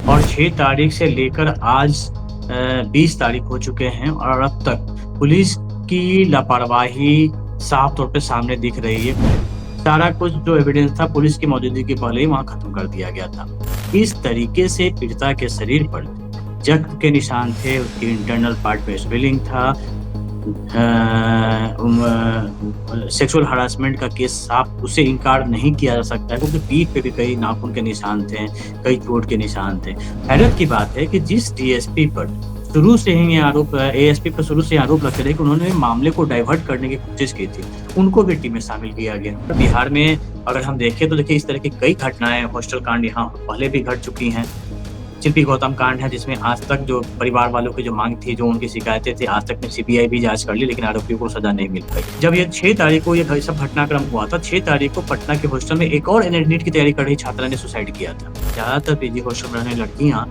और 6 तारीख से लेकर आज 20 तारीख हो चुके हैं और अब तक पुलिस की लापरवाही साफ तौर पे सामने दिख रही है। सारा कुछ जो एविडेंस था पुलिस की मौजूदगी के पहले ही वहाँ खत्म कर दिया गया था। इस तरीके से पीड़िता के शरीर पर जख्म के निशान थे, उसके इंटरनल पार्ट पे स्वेलिंग था। सेक्सुअल हरासमेंट का केस साफ उससे इनकार नहीं किया जा सकता है क्योंकि पीठ पे भी कई नाखून के निशान थे, कई चोट के निशान थे। हैरत की बात है कि जिस डीएसपी पर शुरू से ही ये आरोप एएसपी पर शुरू से आरोप लगते रहे कि उन्होंने मामले को डाइवर्ट करने की कोशिश की थी, उनको भी टीम में शामिल किया गया। बिहार में अगर हम देखें तो देखिए इस तरह की कई घटनाएँ हॉस्टल कांड यहाँ पहले भी घट चुकी हैं। शिल्पी गौतम कांड है जिसमें आज तक जो परिवार वालों की जो मांग थी, जो उनकी शिकायतें थी, आज तक में सीबीआई भी जाँच कर ली लेकिन आरोपियों को सज़ा नहीं मिल पाई। जब ये 6 तारीख को ये सब घटनाक्रम हुआ था, 6 तारीख को पटना के हॉस्टल में एक और नीट की तैयारी कर रही छात्रा ने सुसाइड किया था। ज़्यादातर पीजी हॉस्टल में रहने लड़कियाँ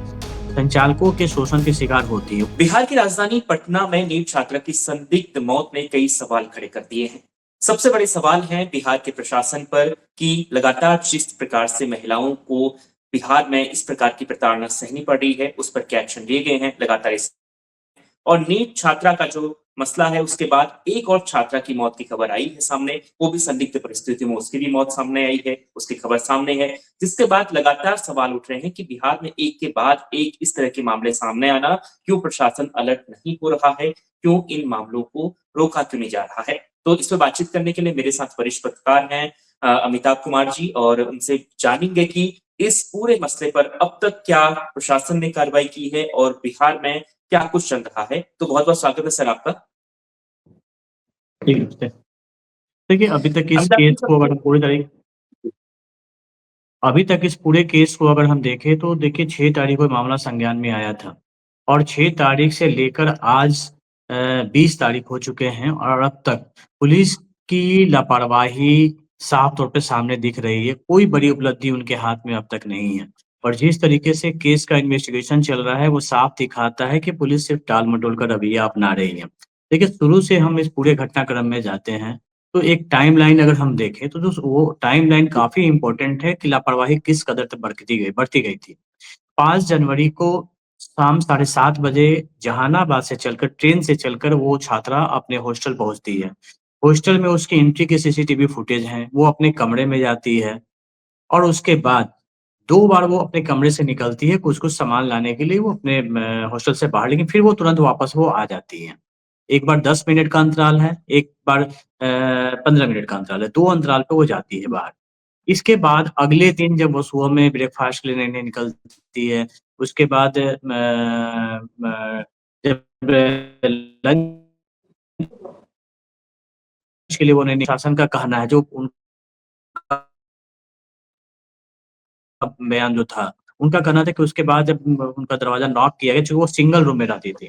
संचालकों के शोषण के शिकार होती हैं। बिहार की राजधानी पटना में नीट छात्रा की संदिग्ध मौत ने कई सवाल खड़े कर दिए हैं। सबसे बड़े सवाल हैं बिहार के प्रशासन पर कि लगातार जिस प्रकार से महिलाओं को बिहार में इस प्रकार की प्रताड़ना सहनी पड़ रही है, उस पर क्या एक्शन लिए गए हैं लगातार इस और नीट छात्रा का जो मसला है, उसके बाद एक और छात्रा की मौत की खबर आई है सामने, वो भी संदिग्ध परिस्थितियों में उसकी भी मौत सामने आई है, उसकी खबर सामने है, जिसके बाद लगातार सवाल उठ रहे हैं कि बिहार में एक के बाद एक इस तरह के मामले सामने आना, क्यों प्रशासन अलर्ट नहीं हो रहा है, क्यों इन मामलों को रोका क्यों नहीं जा रहा है? तो इस पे बातचीत करने के लिए मेरे साथ वरिष्ठ पत्रकार हैं अमिताभ कुमार जी और उनसे जानेंगे कि इस पूरे मसले पर अब तक क्या प्रशासन ने कार्रवाई की है और बिहार में क्या कुछ चल रहा है? तो बहुत-बहुत स्वागत है सर आपका। ठीक है। देखिए अमिताभ जी सबसे अभी तक इस पूरे केस को अगर हम देखें तो देखिए 6 तारीख को मामला संज्ञान में आया था और 6 तारीख से लेकर आज 20 तारीख हो चुके हैं और अब तक पुलिस की लापरवाही साफ तौर पे सामने दिख रही है। कोई बड़ी उपलब्धि उनके हाथ में अब तक नहीं है और जिस तरीके से केस का इन्वेस्टिगेशन चल रहा है वो साफ दिखाता है कि पुलिस सिर्फ टाल-मटोल का रवैया अपना रही है। देखिए शुरू से हम इस पूरे घटनाक्रम में जाते हैं तो एक टाइमलाइन अगर हम देखें तो जो वो टाइमलाइन काफ़ी इम्पोर्टेंट है कि लापरवाही किस कदर तक बढ़ती गई थी। 5 जनवरी को शाम साढ़े 7 बजे जहानाबाद से चलकर ट्रेन से चलकर वो छात्रा अपने हॉस्टल पहुँचती है। हॉस्टल में उसकी एंट्री के सीसीटीवी फुटेज हैं, वो अपने कमरे में जाती है और उसके बाद 2 बार वो अपने कमरे से निकलती है कुछ-कुछ सामान लाने के लिए वो अपने हॉस्टल से बाहर लेकिन फिर वो तुरंत वापस वो आ जाती है। एक बार 10 मिनट का अंतराल है, एक बार 15 मिनट का अंतराल है, 2 अंतराल पे वो जाती है बाहर। इसके बाद अगले दिन जब वो सुबह में ब्रेकफ़ास्ट के लिए निकलती है, उसके बाद जब लंच के लिए वो शासन का कहना है जो उनका बयान जो था, उनका कहना था कि उसके बाद जब उनका दरवाज़ा नॉक किया गया, चूँकि वो सिंगल रूम में रहती थी।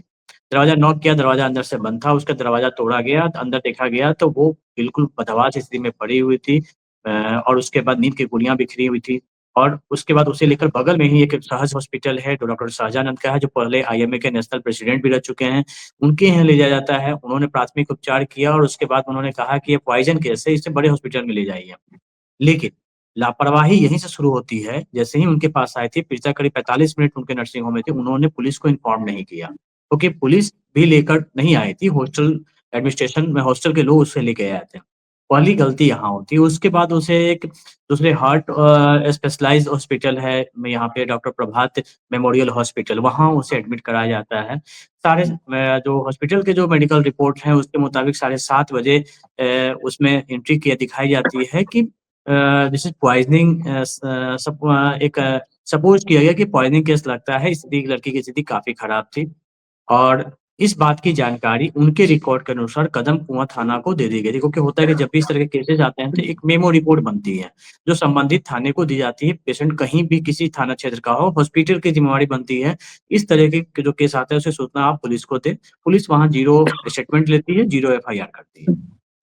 दरवाज़ा नॉक किया, दरवाज़ा अंदर से बंद था, उसका दरवाज़ा तोड़ा गया, अंदर देखा गया तो वो बिल्कुल बदहवास स्थिति में पड़ी हुई थी और उसके बाद नींद की गोलियाँ बिखरी हुई थी और उसके बाद उसे लेकर बगल में ही एक सहज हॉस्पिटल है, जो डॉक्टर शाहजानंद का है, जो पहले आईएमए के नेशनल प्रेसिडेंट भी रह चुके हैं। उनके यहाँ ले जाया जाता है, उन्होंने प्राथमिक उपचार किया और उसके बाद उन्होंने कहा कि ये पॉइज़न केस है, इसे बड़े हॉस्पिटल में ले जाइए। लेकिन लापरवाही यहीं से शुरू होती है, जैसे ही उनके पास आई थी, पीड़िता करीब 45 मिनट उनके नर्सिंग होम में थी, उन्होंने पुलिस को इन्फॉर्म नहीं किया, क्योंकि पुलिस भी लेकर नहीं आई थी, हॉस्टल एडमिनिस्ट्रेशन में हॉस्टल के लोग उसे लेके आए थे। पहली गलती यहाँ होती है, उसके बाद उसे एक दूसरे हार्ट स्पेशलाइज़्ड हॉस्पिटल है, यहाँ पे डॉक्टर प्रभात मेमोरियल हॉस्पिटल, वहाँ उसे एडमिट कराया जाता है। जो हॉस्पिटल के जो मेडिकल रिपोर्ट हैं, उसके मुताबिक साढ़े 7 बजे उसमें एंट्री किया दिखाई जाती है कि दिस इज़ पॉइज़निंग सपोज़ किया गया कि पॉइज़निंग केस लगता है, स्थिति लड़की की स्थिति काफ़ी खराब थी और इस बात की जानकारी उनके रिकॉर्ड के अनुसार कदम कुआँ थाना को दे दी गई थी, क्योंकि होता है कि जब भी इस तरह के केसेज़ आते हैं, तो एक मेमो रिपोर्ट बनती है, जो संबंधित थाने को दी जाती है। पेशेंट कहीं भी किसी थाना क्षेत्र का हो, हॉस्पिटल की ज़िम्मेवारी बनती है, इस तरह के जो केस आते हैं, उसे सूचना आप पुलिस को दें। पुलिस वहाँ ज़ीरो स्टेटमेंट लेती है, ज़ीरो एफआईआर करती है।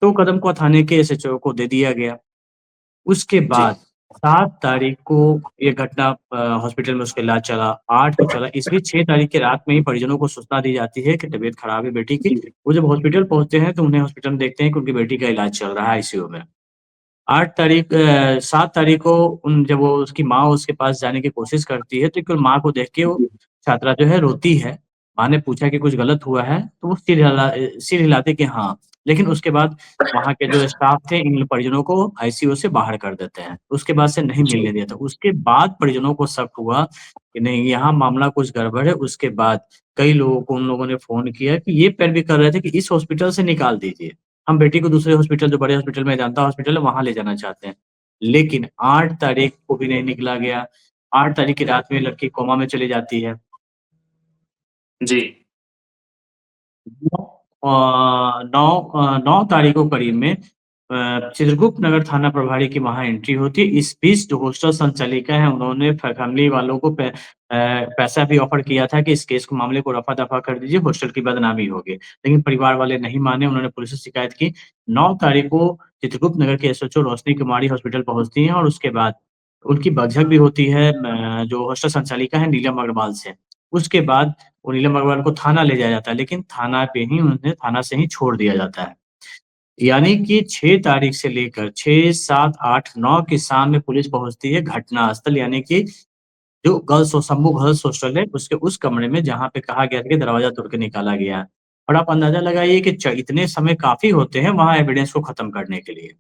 तो कदम कुआँ थाने के एसएचओ को दे दिया गया। उसके जी। बाद 7 तारीख को ये घटना हॉस्पिटल में उसका इलाज चला, 8 को चला, इस बीच 6 तारीख की रात में ही परिजनों को सूचना दी जाती है कि तबीयत खराब है बेटी की। वो जब हॉस्पिटल पहुँचते हैं तो उन्हें हॉस्पिटल में देखते हैं कि उनकी बेटी का इलाज चल रहा है आईसीयू में। 7 तारीख को जब वो उसकी माँ उसके पास जाने की कोशिश करती है, तो केवल माँ को देख के वो जी, छात्रा जो है रोती है। माँ ने पूछा कि कुछ गलत हुआ है? तो वो सिर हिलाते कि हाँ। लेकिन उसके बाद वहाँ के जो स्टाफ थे इन परिजनों को आईसीयू से बाहर कर देते हैं। उसके बाद से नहीं जी, मिलने दिया था। उसके बाद परिजनों को शक हुआ कि नहीं यहाँ मामला कुछ गड़बड़ है। उसके बाद कई लोगों को उन लोगों ने फ़ोन किया कि ये पैरवी कर रहे थे कि इस हॉस्पिटल से निकाल दीजिए। हम बेटी को दूसरे हॉस्पिटल जो बड़े हॉस्पिटल मेदांता हॉस्पिटल है वहाँ ले जाना चाहते हैं। लेकिन 8 तारीख को भी नहीं निकला गया। 8 तारीख की रात में लड़की कोमा में चली जाती है। जी, 9 तारीख को करीब में चित्रगुप्त नगर थाना प्रभारी की वहाँ एंट्री होती है। इस बीच जो हॉस्टल संचालिका हैं उन्होंने फैमिली वालों को पैसा भी ऑफ़र किया था कि इस केस को मामले को रफ़ा-दफ़ा कर दीजिए, हॉस्टल की बदनामी होगी। लेकिन परिवार वाले नहीं माने, उन्होंने पुलिस से शिकायत की। 9 तारीख को चित्रगुप्त नगर की एसएचओ रोशनी कुमारी हॉस्पिटल पहुँचती हैं और उसके बाद उनकी बकझक भी होती है जो हॉस्टल संचालिका है नीलम अग्रवाल से। उसके बाद वो नीलम अग्रवाल को थाना ले जाया जाता है, लेकिन थाना से ही छोड़ दिया जाता है। यानी कि 6 तारीख से लेकर 6, 7, 8, 9 की शाम में पुलिस पहुँचती है घटनास्थल यानी कि जो शंभू गर्ल्स हॉस्टल है, उसके उस कमरे में जहाँ पे कहा गया था कि दरवाज़ा तोड़ के निकाला गया है। और आप अंदाज़ा लगाइए कि इतने समय काफ़ी होते हैं वहाँ एविडेंस को खत्म करने के लिए।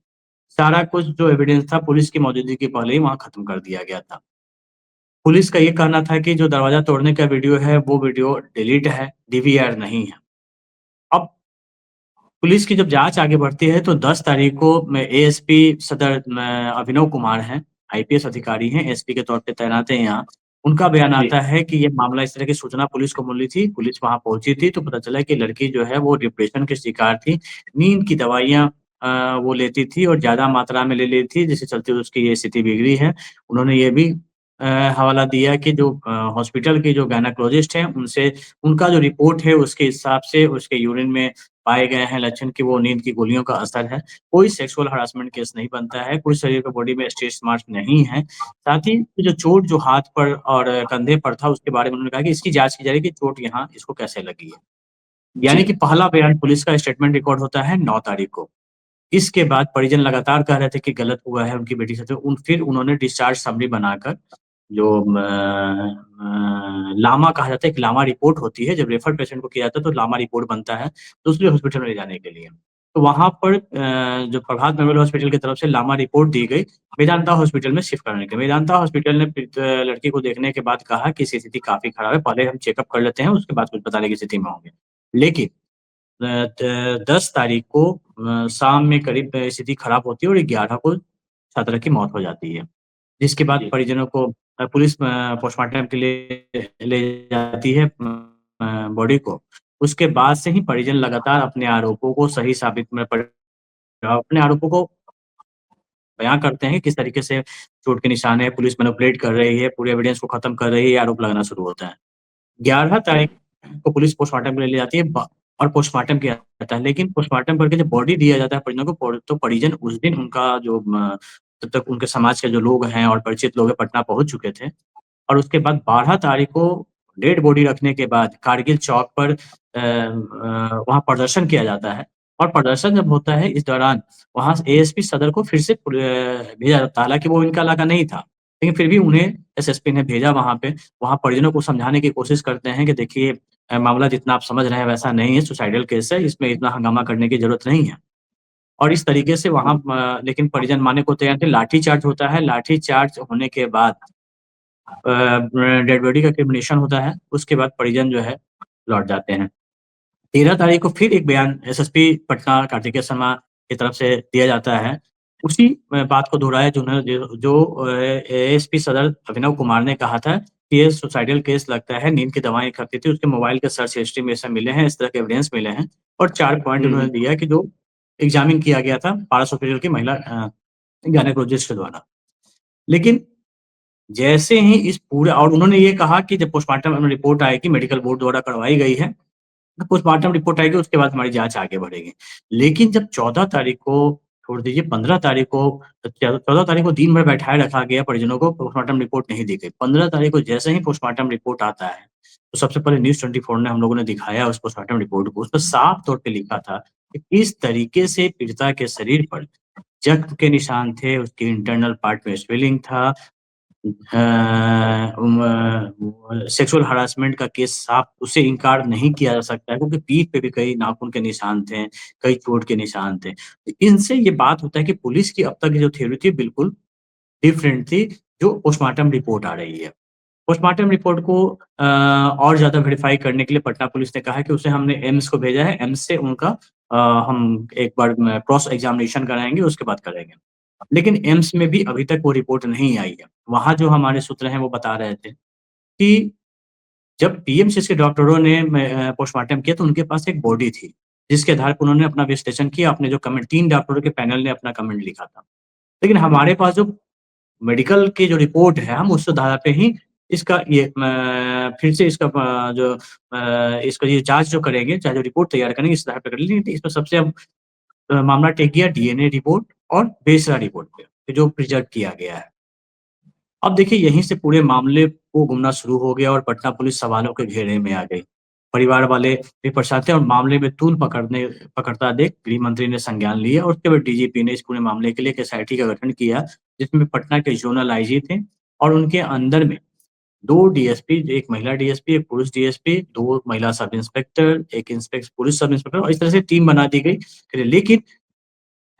सारा कुछ जो एविडेंस था पुलिस की मौजूदगी के पहले ही वहाँ खत्म कर दिया गया था। पुलिस का ये कहना था कि जो दरवाज़ा तोड़ने का वीडियो है, वो वीडियो डिलीट है, डीवीआर नहीं है। अब पुलिस की जब जाँच आगे बढ़ती है तो 10 तारीख को एएसपी सदर अभिनव कुमार हैं, आईपीएस अधिकारी हैं, एसपी के तौर पे तैनात हैं यहाँ। उनका बयान जी, आता है कि ये मामला इस तरह की सूचना पुलिस को मिली थी, पुलिस वहाँ पहुँची थी तो पता चला कि लड़की जो है वो डिप्रेशन की शिकार थी। नींद की दवाइयाँ वो लेती थी और ज़्यादा मात्रा में ले ली थी जिसके चलते उसकी ये स्थिति बिगड़ी है। उन्होंने ये भी हवाला दिया कि जो हॉस्पिटल के जो गायनेकोलॉजिस्ट हैं उनसे उनका जो रिपोर्ट है उसके हिसाब से उसके यूरिन में पाए गए हैं लक्षण कि वो नींद की गोलियों का असर है। कोई सेक्सुअल हरासमेंट केस नहीं बनता है, कोई शरीर पे बॉडी में स्ट्रेच मार्क नहीं है। साथ ही जो चोट जो हाथ पर और कंधे पर था उसके बारे में उन्होंने कहा कि इसकी जाँच की जा रही है कि चोट यहाँ इसको कैसे लगी है। जी, यानी कि पहला बयान पुलिस का स्टेटमेंट रिकॉर्ड होता है 9 तारीख को। इसके बाद परिजन लगातार कह रहे थे कि गलत हुआ है उनकी बेटी के साथ। फिर उन्होंने डिस्चार्ज समरी बनाकर जो लामा कहा जाता है, एक लामा रिपोर्ट होती है, जब रेफर पेशेंट को किया जाता है तो लामा रिपोर्ट बनता है, दूसरे हॉस्पिटल में ले जाने के लिए। तो वहाँ पर जो प्रभात मेमोरियल हॉस्पिटल की तरफ से लामा रिपोर्ट दी गई, मेदांता हॉस्पिटल में शिफ्ट करने के लिए। मेदांता हॉस्पिटल ने लड़की को देखने के बाद कहा कि इसकी स्थिति काफ़ी खराब है, पहले हम चेकअप कर लेते हैं, उसके बाद कुछ बताने की स्थिति में होंगे। लेकिन अ, द 10 तारीख को शाम में करीब स्थिति खराब होती है और 11 को छात्रा की मौत हो जाती है। जिसके बाद जी, परिजनों को पुलिस पोस्टमार्टम के लिए ले जाती है बॉडी को। उसके बाद से ही परिजन लगातार अपने आरोपों को सही साबित में अपने आरोपों को बयाँ करते हैं कि किस तरीके से चोट के निशान है, पुलिस मैनिपुलेट कर रही है, पूरे एविडेंस को खत्म कर रही है, ये आरोप लगाना शुरू होता है। 11 तारीख जी, को पुलिस पोस्टमार्टम के लिए ले जाती है और पोस्टमार्टम किया जाता है। लेकिन पोस्टमार्टम करके जब बॉडी दिया जाता है परिजनों को तो परिजन उस दिन उनका जो तब तक उनके समाज के जो लोग हैं और परिचित लोग हैं पटना पहुँच चुके थे और उसके बाद 12 तारीख को डेड बॉडी रखने के बाद कारगिल चौक पर वहाँ प्रदर्शन किया जाता है और प्रदर्शन जब होता है इस दौरान वहाँ से एएसपी सदर को फिर से भेजा जाता है। हालाँकि वो इनका इलाका नहीं था, लेकिन फिर भी उन्हें एसएसपी ने भेजा वहाँ पे। वहाँ परिजनों को समझाने की कोशिश करते हैं कि देखिए मामला जितना आप समझ रहे हैं वैसा नहीं है, सुसाइडल केस है, इसमें इतना हंगामा करने की ज़रूरत नहीं है। और इस तरीके से वहाँ लेकिन परिजन मानने को तैयार थे, लाठीचार्ज होता है, लाठीचार्ज होने के बाद डेड बॉडी का क्रिमिनेशन होता है, उसके बाद परिजन जो है लौट जाते हैं। 13 तारीख को फिर एक बयान एसएसपी पटना कार्तिकेय शर्मा की तरफ से दिया जाता है। उसी बात को दोहराया जो एएसपी सदर अभिनव कुमार ने कहा था कि ये सुसाइडल केस लगता है, नींद की दवाएँ खाती थी, उसके मोबाइल के सर्च हिस्ट्री में ऐसा मिले हैं, इस तरह के एविडेंस मिले हैं और 4 पॉइंट हुँ, उन्होंने दिया कि जो एग्ज़ामिन किया गया था पारस हॉस्पिटल की महिला गायनेकोलॉजिस्ट के द्वारा। लेकिन जैसे ही इस पूरे और उन्होंने ये कहा कि जब पोस्टमार्टम रिपोर्ट आएगी, मेडिकल बोर्ड द्वारा करवाई गई है, तो पोस्टमार्टम रिपोर्ट आएगी उसके बाद हमारी जाँच आगे बढ़ेगी। लेकिन जब 14 तारीख को छोड़ दीजिए 15 तारीख को 14 तारीख को दिन भर बैठाए रखा गया परिजनों को, पोस्टमार्टम रिपोर्ट नहीं दी गई। 15 तारीख को जैसे ही पोस्टमार्टम रिपोर्ट आता है, तो सबसे पहले न्यूज़ 24 ने हम लोगों ने दिखाया उस पोस्टमार्टम रिपोर्ट को, उसमें साफ तौर पे लिखा था कि किस तरीके से पीड़िता के शरीर पर जख्म के निशान थे, उसके इंटरनल पार्ट में स्वेलिंग था। सेक्सुअल हरासमेंट का केस साफ उससे इनकार नहीं किया जा सकता है क्योंकि पीठ पे भी कई नाखून के निशान थे, कई चोट के निशान थे। तो इनसे ये बात होता है कि पुलिस की अब तक की जो थ्योरी थी बिल्कुल डिफरेंट थी, जो पोस्टमार्टम रिपोर्ट आ रही है। पोस्टमार्टम रिपोर्ट को और ज़्यादा वेरिफ़ाई करने के लिए पटना पुलिस ने कहा है कि उसे हमने एम्स को भेजा है, एम्स से उनका हम एक बार क्रॉस एग्ज़ामिनेशन कराएँगे, उसके बाद करेंगे। लेकिन एम्स में भी अभी तक वो रिपोर्ट नहीं आई है। वहाँ जो हमारे सूत्र हैं वो बता रहे थे कि जब पीएमसीएच के डॉक्टरों ने पोस्टमार्टम किया तो उनके पास एक बॉडी थी, जिसके आधार पर उन्होंने अपना विश्लेषण किया, अपने जो कमेंट 3 डॉक्टरों के पैनल ने अपना कमेंट लिखा था। लेकिन हमारे पास जो मेडिकल की जो रिपोर्ट है, हम उस आधार पे ही इसका ये फिर से इसका इसका ये जाँच जो करेंगे, चाहे जो रिपोर्ट तैयार करेंगे, इस आधार पे कर लेकिन इसमें सबसे अब मामला टिक गया डीएनए रिपोर्ट और बेसरा रिपोर्ट पे, जो प्रिज़र्व किया गया है। अब देखिए यहीं से पूरे मामले को घूमना शुरू हो गया और पटना पुलिस सवालों के घेरे में आ गई। परिवार वाले भी परेशान थे और मामले में तूल पकड़ता देख गृह मंत्री ने संज्ञान लिया और उसके बाद डीजीपी ने इस पूरे मामले के लिए एक एसआईटी का गठन किया, जिसमें पटना के ज़ोनल आईजी थे और उनके अंदर में 2 डीएसपी, 1 महिला डीएसपी, 1 पुरुष डीएसपी, 2 महिला सब इंस्पेक्टर, 1 पुरुष सब इंस्पेक्टर और इस तरह से टीम बना दी गई। लेकिन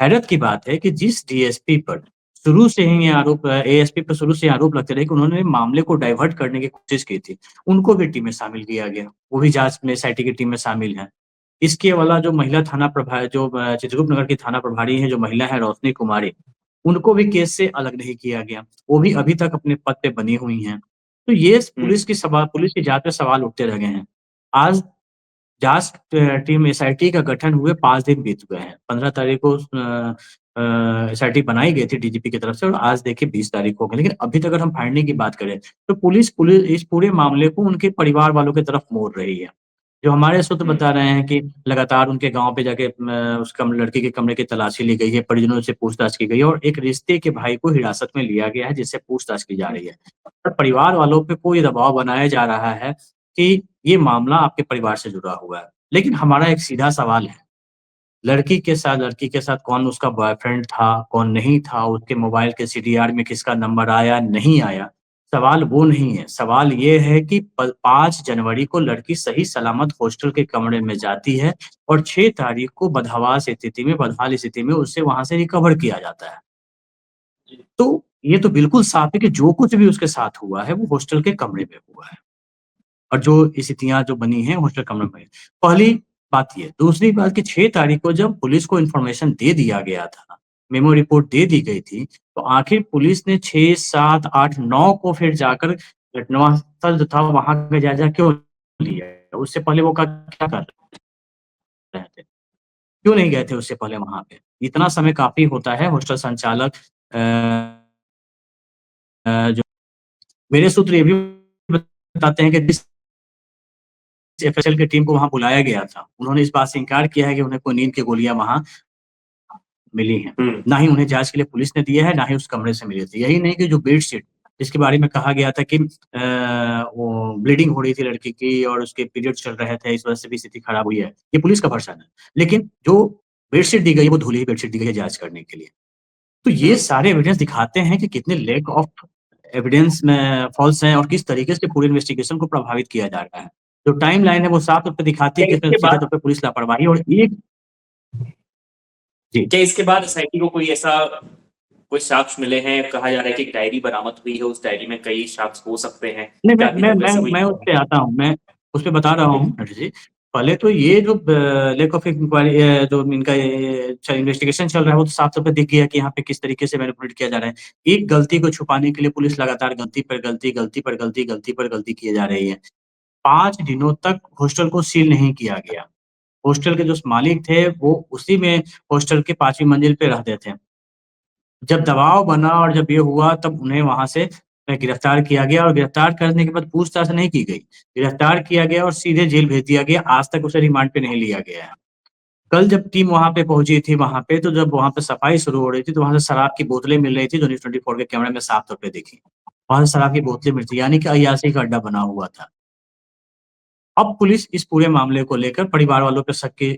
हैरत की बात है कि जिस डीएसपी पर शुरू से ही ये आरोप एएसपी पर शुरू से आरोप लगते रहे कि उन्होंने मामले को डाइवर्ट करने की कोशिश की थी, उनको भी टीम में शामिल किया गया। वो भी जाँच में एसआईटी की टीम में शामिल हैं। इसके अलावा जो महिला थाना जो चित्रकूट नगर की थाना प्रभारी हैं, जो महिला हैं रोशनी कुमारी, उनको भी केस से अलग नहीं किया गया। वो भी अभी तक अपने पद पे बनी हुई हैं। तो ये हुँ, पुलिस की जाँच में सवाल उठते रह गए हैं। आज जाँच टीम एसआईटी का गठन हुए 5 दिन बीत गए हैं। 15 तारीख को एसआईटी बनाई गई थी डीजीपी की तरफ से और आज देखिए 20 तारीख हो गई। लेकिन अभी तक अगर हम फाइंडिंग की बात करें, तो पुलिस इस पूरे मामले को उनके परिवार वालों की तरफ मोड़ रही है। जो हमारे सूत्र हुँ, बता रहे हैं कि लगातार उनके गाँव पे जाके उस लड़की के कमरे की तलाशी ली गई है, परिजनों से पूछताछ की गई है और एक रिश्ते के भाई को हिरासत में लिया गया है, जिससे पूछताछ की जा रही है। और परिवार वालों पे कोई दबाव बनाया जा रहा है कि ये मामला आपके परिवार से जुड़ा हुआ है। लेकिन हमारा एक सीधा सवाल है, लड़की के साथ कौन उसका बॉयफ्रेंड था, कौन नहीं था, उसके मोबाइल के सीडीआर में किसका नंबर आया, नहीं आया, सवाल वो नहीं है। सवाल ये है कि प 5 जनवरी को लड़की सही सलामत हॉस्टल के कमरे में जाती है और 6 तारीख को बदहाल स्थिति में उसे वहाँ से रिकवर किया जाता है। जी, तो ये तो बिल्कुल साफ़ है कि जो कुछ भी उसके साथ हुआ है, वो हॉस्टल के कमरे में हुआ है। और जो स्थितियाँ जो बनी हैं हॉस्टल कमरे में। पहली बात ये, दूसरी बात कि 6 तारीख को जब पुलिस को इन्फॉर्मेशन दे दिया गया था, मेमो रिपोर्ट दे दी गई थी, तो आखिर पुलिस ने 6, 7, 8, 9 को फिर जाकर घटनास्थल जो था वहाँ का जायज़ा क्यों लिया? उससे पहले वो क्या कर रहे थे? क्यों नहीं गए थे उससे पहले वहाँ पे? इतना समय काफ़ी होता है हॉस्टल संचालक जो मेरे सूत्र ये भी बताते हैं कि जिस एफएसएल की टीम को वहाँ बुलाया गया था, उन्होंने इस बात से इनकार किया है कि उन्हें कोई नींद की गोलियाँ वहाँ मिली हैं। हुँ, ना ही उन्हें जाँच के लिए पुलिस ने दिया है, ना ही उस कमरे से मिली थी। यही नहीं कि जो बेडशीट जिसके बारे में कहा गया था कि वो ब्लीडिंग हो रही थी लड़की की और उसके पीरियड्स चल रहे थे, इस वजह से भी स्थिति खराब हुई है। ये पुलिस का वर्शन है। लेकिन जो बेडशीट दी गई है, वो धुली हुई बेडशीट दी गई है जाँच करने के लिए। तो ये हुँ। सारे एविडेंस दिखाते हैं कि कितने लैक ऑफ एविडेंस में फॉल्स हैं और किस तरीके से पूरी इन्वेस्टिगेशन को प्रभावित किया जा रहा है। जो टाइमलाइन है वो साफ तौर पे दिखाती है क्या कि इसमें इसके सीधे बाद तौर पे पुलिस लापरवाही और एक जी। क्या इसके बाद एसआईटी को कोई साक्ष्य मिले हैं? कहा जा रहा है कि एक डायरी बरामद हुई है, उस डायरी में कई साक्ष्य हो सकते हैं। नहीं क्या अभी तक वैसी कोई मैं उस पे आता हूँ, मैं उस पे बता रहा हूँ हर्ष जी। पहले तो ये जो लैक ऑफ इंक्वायरी जो इनका ये इन्वेस्टिगेशन चल रहा है वो तो साफ तौर पे दिख गया कि यहाँ पे किस तरीके से मैनिपुलेट किया जा रहा है। एक गलती को छुपाने के लिए पुलिस लगातार गलती पर गलती, गलती पर गलती, गलती पर गलती किए जा रही है। 5 दिनों तक हॉस्टल को सील नहीं किया गया। हॉस्टल के जो मालिक थे वो उसी में हॉस्टल के 5वीं मंजिल पे रहते थे। जब दबाव बना और जब ये हुआ तब उन्हें वहाँ से गिरफ्तार किया गया और गिरफ्तार करने के बाद पूछताछ नहीं की गई। गिरफ्तार किया गया और सीधे जेल भेज दिया गया, आज तक उसे रिमांड पे नहीं लिया गया है। कल जब टीम वहाँ पे पहुँची थी वहाँ पे तो जब वहाँ पे सफाई शुरू हो रही थी तो वहाँ से शराब की बोतलें मिल रही थी जो न्यूज़ 24 के कैमरे में साफ तौर पे दिखी। वहाँ से शराब की बोतलें मिल थी यानी कि अय्याशी का अड्डा बना हुआ था। अब पुलिस इस पूरे मामले को लेकर परिवार वालों पे शक की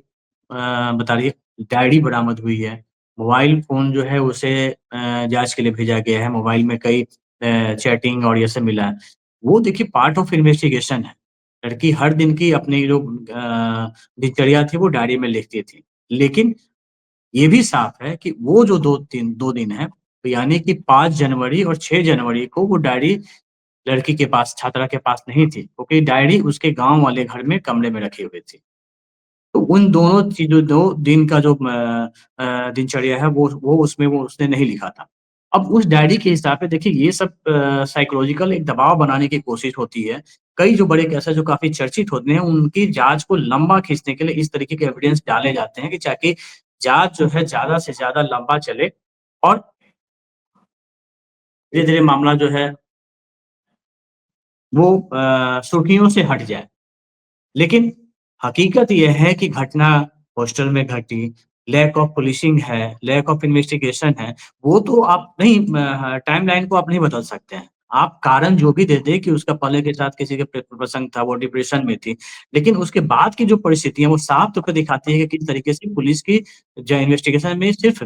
बता रही है। डायरी बरामद हुई है। मोबाइल फ़ोन जो है उसे जाँच के लिए भेजा गया है, मोबाइल में कई चैटिंग और ये सब मिला है। वो देखिए पार्ट ऑफ इन्वेस्टिगेशन है। लड़की हर दिन की अपनी जो दिनचर्या थी वो डायरी में लिखती थी। लेकिन ये भी साफ़ है कि वो जो 2 दिन है, तो यानी कि 5 जनवरी और 6 जनवरी को वो डायरी लड़की के पास, छात्रा के पास नहीं थी, क्योंकि डायरी उसके गाँव वाले घर में कमरे में रखी हुई थी। तो उन दोनों चीज़ों 2 दिन का जो दिनचर्या है वो उसमें वो उसने नहीं लिखा था। अब उस डायरी के हिसाब से देखिए ये सब साइकोलॉजिकल एक दबाव बनाने की कोशिश होती है। कई जो बड़े केस हैं जो काफ़ी चर्चित होते हैं, उनकी जाँच को लंबा खींचने के लिए इस तरीके के एविडेंस डाले जाते हैं कि ताकि जाँच जो है ज़्यादा से ज़्यादा लंबा चले और धीरे-धीरे मामला जो है वो सुर्खियों से हट जाए। लेकिन हकीकत ये है कि घटना हॉस्टल में घटी, लैक ऑफ पुलिसिंग है, लैक ऑफ इन्वेस्टिगेशन है, वो तो आप नहीं टाइमलाइन को आप नहीं बदल सकते हैं। आप कारण जो भी दे दें कि उसका पहले के साथ किसी के प्रसंग था, वो डिप्रेशन में थी। लेकिन उसके बाद की जो परिस्थितियाँ, वो साफ तौर पे दिखाती है कि किस तरीके से पुलिस की जो इन्वेस्टिगेशन में सिर्फ़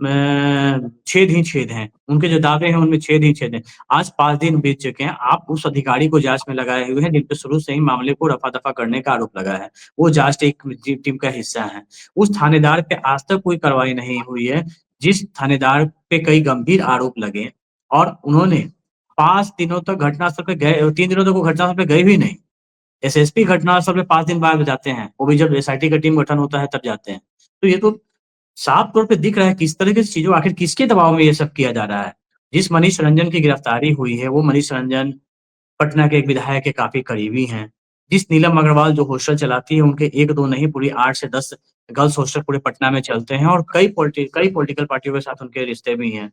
6 ही छेद हैं। उनके जो दावे हैं उनमें 6 ही छेद हैं। आज 5 दिन बीत चुके हैं, आप उस अधिकारी को जाँच में लगाए हुए हैं जिन पे शुरू से ही मामले को रफ़ा-दफ़ा करने का आरोप लगा है। वो जाँच टीम का हिस्सा हैं। उस थानेदार पे आज तक कोई कार्रवाई नहीं हुई है, जिस थानेदार पे कई गंभीर आरोप लगे और उन्होंने 5 दिनों तक घटनास्थल पे गए 3 दिनों तक वो घटनास्थल पे गए भी नहीं। एसएसपी घटनास्थल पे 5 दिन बाद जाते हैं, वो भी जब एसआईटी का टीम गठन होता है तब जाते हैं। तो ये तो साफ तौर पे दिख रहा है किस तरीके से चीज़ों आखिर किसके दबाव में ये सब किया जा रहा है। जिस मनीष रंजन की गिरफ्तारी हुई है, वो मनीष रंजन पटना के एक विधायक के काफ़ी करीबी हैं। जिस नीलम अग्रवाल जो हॉस्टल चलाती है, उनके 1-2 नहीं पूरी 8 से 10 गर्ल्स हॉस्टल पूरे पटना में चलते हैं और कई पॉलिटिकल पार्टियों के साथ उनके रिश्ते भी हैं।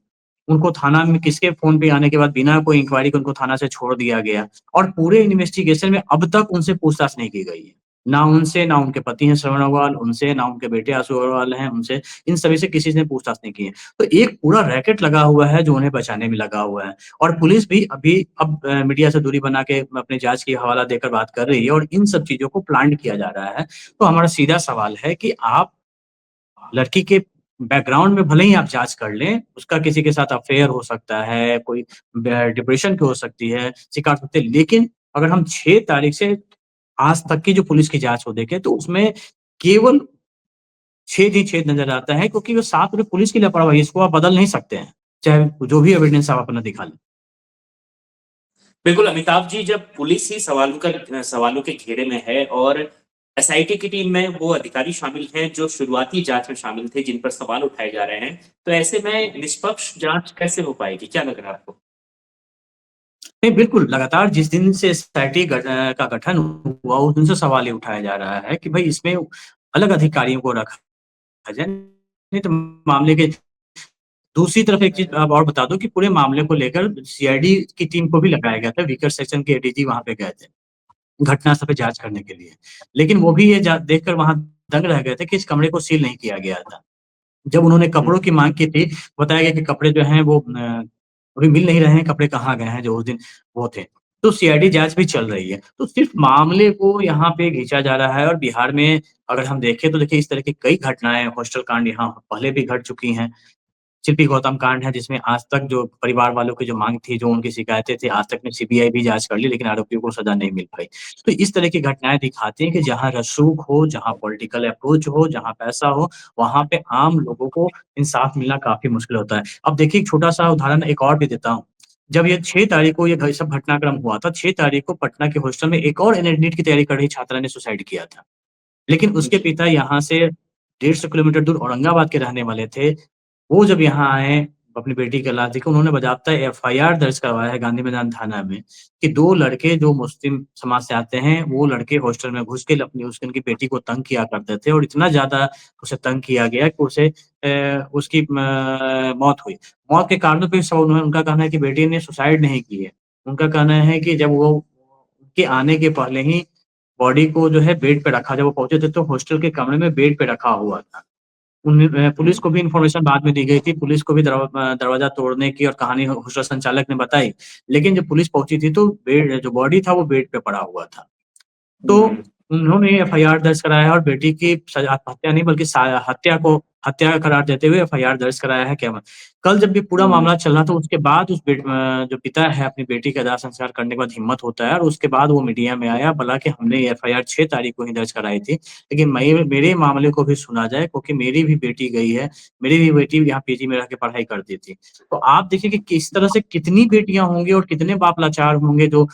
उनको थाना में किसके फ़ोन पे आने के बाद बिना कोई इंक्वायरी के उनको थाना से छोड़ दिया गया और पूरे इन्वेस्टिगेशन में अब तक उनसे पूछताछ नहीं की गई है। ना उनसे, ना उनके पति हैं श्रवण अग्रवाल, उनसे, ना उनके बेटे आशु अग्रवाल हैं, उनसे, इन सभी से किसी ने पूछताछ नहीं की है। तो एक पूरा रैकेट लगा हुआ है जो उन्हें बचाने में लगा हुआ है और पुलिस भी अभी अब मीडिया से दूरी बना के अपनी जाँच की हवाला देकर बात कर रही है और इन सब चीज़ों को प्लान्ड किया जा रहा है। तो हमारा सीधा सवाल है कि आप लड़की के बैकग्राउंड में भले ही आप जाँच कर लें, उसका किसी के साथ अफ़ेयर हो सकता है, कोई डिप्रेशन की हो सकती है, शिकायत सकते हैं, लेकिन अगर हम 6 तारीख से आज तक की जो पुलिस की जाँच को देखें, तो उसमें केवल छेद ही छेद नज़र आता है क्योंकि वो साथ में पुलिस की लापरवाही है, इसको आप बदल नहीं सकते हैं, चाहे जो भी एविडेंस आप अपना दिखा लें। बिल्कुल, अमिताभ जी, जब पुलिस ही सवालों के घेरे में है और एसआईटी की टीम में वो अधिकारी शामिल हैं जो शुरुआती जाँच में शामिल थे, जिन पर सवाल उठाए जा रहे हैं, तो ऐसे में निष्पक्ष जाँच कैसे हो पाएगी? क्या लग रहा है आपको? नहीं, बिल्कुल, लगातार जिस दिन से एसआईटी का गठन हुआ, उस दिन से सवाल ये उठाया जा रहा है कि भई इसमें अलग अधिकारियों को रखा जाए, नहीं तो मामले के दूसरी तरफ एक चीज़ अब और बता दूँ कि पूरे मामले को लेकर सीआईडी की टीम को भी लगाया गया था, वीकर सेक्शन के एडीजी वहाँ पे गए थे, घटनास्थल पे जाँच करने के लिए। लेकिन वो भी ये देखकर वहाँ दंग रह गए थे कि इस कमरे को सील नहीं किया गया था। जब उन्होंने हुँ, कपड़ों की माँग की थी, बताया गया कि कपड़े जो हैं वो अभी मिल नहीं रहे हैं, कपड़े कहाँ गए हैं जो उस दिन वो थे। तो सीआईडी जाँच भी चल रही है। तो सिर्फ़ मामले को यहाँ पे खींचा जा रहा है और बिहार में अगर हम देखें तो देखिए इस तरह की कई घटनाएँ हॉस्टल कांड यहाँ पहले भी घट चुकी हैं। शिल्पी गौतम कांड है जिसमें आज तक जो परिवार वालों की जो माँग थी, जो उनकी शिकायतें थी, आज तक में सीबीआई भी जाँच कर ली लेकिन आरोपियों को सज़ा नहीं मिल पाई। तो इस तरह की घटनाएँ दिखाती हैं कि जहाँ रसूख हो, जहाँ पॉलिटिकल अप्रोच हो, जहाँ पैसा हो, वहाँ पे आम लोगों को इंसाफ मिलना काफ़ी मुश्किल होता है। अब देखिए एक छोटा-सा उदाहरण एक और भी देता हूँ। जब ये 6 तारीख को ये सब घटनाक्रम हुआ था, 6 तारीख को पटना के हॉस्टल में एक और नीट की तैयारी कर रही छात्रा ने सुसाइड किया था। लेकिन उसके जी। पिता यहाँ से 150 किलोमीटर दूर औरंगाबाद के रहने वाले थे। वो जब यहाँ आए, अपनी बेटी का लाश देखी, उन्होंने बाज़ाब्ता एफआईआर दर्ज करवाया है गांधी मैदान थाना में कि 2 लड़के जो मुस्लिम समाज से आते हैं, वो लड़के हॉस्टल में घुस के अपनी उसकी उनकी बेटी को तंग किया करते थे और इतना ज़्यादा उसे तंग किया गया कि उसे उसकी मौत हुई। मौत के कारणों पे सब उन्होंने उनका कहना है कि बेटी ने सुसाइड नहीं की है। उनका कहना है कि जब वो उनके आने के पहले ही बॉडी को जो है बेड पे रखा जब वो पहुँचे थे तो हॉस्टल के कमरे में बेड पे रखा हुआ था। पुलिस हुँ, को भी इन्फॉर्मेशन बाद में दी गई थी। पुलिस को भी दरवाज़ा तोड़ने की और कहानी हॉस्टल संचालक ने बताई। लेकिन जब पुलिस पहुँची थी तो जो बॉडी था वो बेड पे पड़ा हुआ था। तो हुँ, उन्होंने एफआईआर दर्ज कराया और बेटी की सजा हत्या नहीं बल्कि हत्या को हत्या का करार देते हुए एफआईआर दर्ज कराया है क्या? कल जब ये पूरा मामला चल रहा था उसके बाद जो पिता है अपनी बेटी का दाह संस्कार करने के बाद हिम्मत होता है और उसके बाद वो मीडिया में आया, हालाँकि हमने एफआईआर 6 तारीख को ही दर्ज कराई थी। लेकिन मेरे मामले को भी सुना जाए क्योंकि मेरी भी बेटी गई है, मेरी भी बेटी यहाँ पीजी में रह के पढ़ाई करती थी। तो आप देखिए कि किस तरह से कितनी बेटियाँ होंगी और कितने बाप लाचार होंगे जो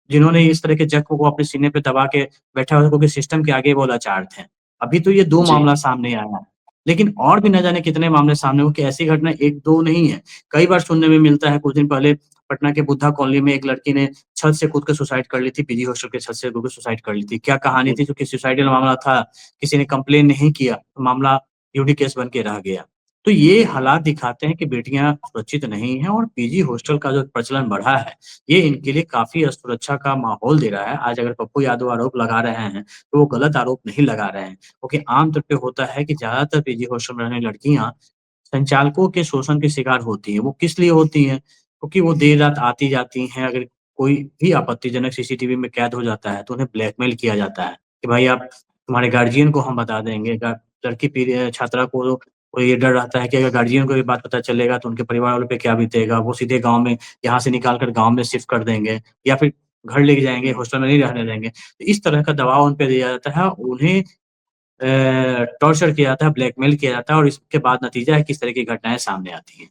जिन्होंने इस तरह के ज़ख्म को अपने सीने पे दबा के बैठा हुआ था क्योंकि सिस्टम के आगे वो लाचार थे। अभी तो ये 2 जी। मामला सामने आया है, लेकिन और भी न जाने कितने मामले सामने हो कि ऐसी घटना 1-2 नहीं है। कई बार सुनने में मिलता है, कुछ दिन पहले पटना के बुद्धा कॉलोनी में एक लड़की ने छत से कूद के सुसाइड कर ली थी, पीजी हॉस्टल के छत से कूद के सुसाइड कर ली थी। क्या कहानी थी? चूँकि सुसाइडल मामला था, किसी ने कंप्लेन नहीं किया, तो मामला यूडी केस बन के रह गया। तो ये हालात दिखाते हैं कि बेटियाँ सुरक्षित नहीं हैं और पीजी हॉस्टल का जो प्रचलन बढ़ा है, ये इनके लिए काफ़ी असुरक्षा का माहौल दे रहा है। आज अगर पप्पू यादव आरोप लगा रहे हैं, तो वो गलत आरोप नहीं लगा रहे हैं। क्योंकि आम तौर पे होता है कि ज़्यादातर पीजी हॉस्टल में रहने वाली लड़कियाँ संचालकों के शोषण की शिकार होती हैं। वो किस लिए होती हैं? क्योंकि वो देर रात आती-जाती हैं, अगर कोई भी आपत्तिजनक सीसीटीवी में कैद हो जाता है, तो उन्हें ब्लैकमेल किया जाता है कि भाई आप तुम्हारे गार्डियन को हम बता देंगे। लड़की छात्रा को ये डर रहता है कि अगर गार्डियन को ये बात पता चलेगा तो उनके परिवार वालों पे क्या बीतेगा? वो सीधे गाँव में यहाँ से निकाल कर गाँव में शिफ्ट कर देंगे या फिर घर लेके जाएँगे, हुँ। हॉस्टल में नहीं रहने देंगे। तो इस तरह का दबाव उन पे दिया जाता है। उन्हें टॉर्चर किया जाता है, ब्लैकमेल किया जाता है और इसके बाद नतीजा है कि इस तरह की घटनाएँ सामने आती हैं।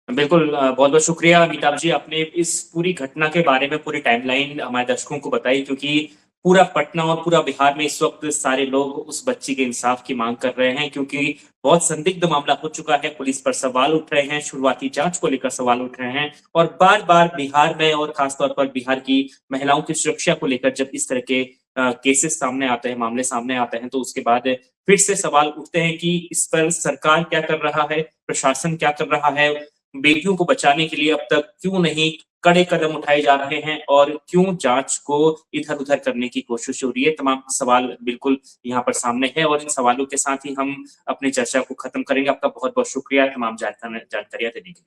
बिल्कुल बहुत-बहुत शुक्रिया अमिताभ जी, आपने इस पूरी घटना के बारे में पूरी टाइमलाइन हमारे दर्शकों को बताई क्योंकि पूरा पटना और पूरा बिहार में इस वक़्त सारे लोग उस बच्ची के इंसाफ की माँग कर रहे हैं क्योंकि बहुत संदिग्ध मामला हो चुका है, पुलिस पर सवाल उठ रहे हैं, शुरुआती जाँच को लेकर सवाल उठ रहे हैं और बार-बार बिहार में और ख़ास तौर पर बिहार की महिलाओं की सुरक्षा को लेकर जब इस तरह के केसेज़ सामने आते हैं, मामले सामने आते हैं, तो उसके बाद फिर से सवाल उठते हैं कि इस पर सरकार क्या कर रहा है, प्रशासन क्या कर रहा है, बेटियों को बचाने के लिए अब तक क्यों नहीं कड़े कदम उठाए जा रहे हैं और क्यों जाँच को इधर-उधर करने की कोशिश हो रही है? तमाम सवाल बिल्कुल यहाँ पर सामने हैं और इन सवालों के साथ ही हम अपनी चर्चा को खत्म करेंगे। आपका बहुत-बहुत शुक्रिया तमाम जानकारियाँ देने के लिए।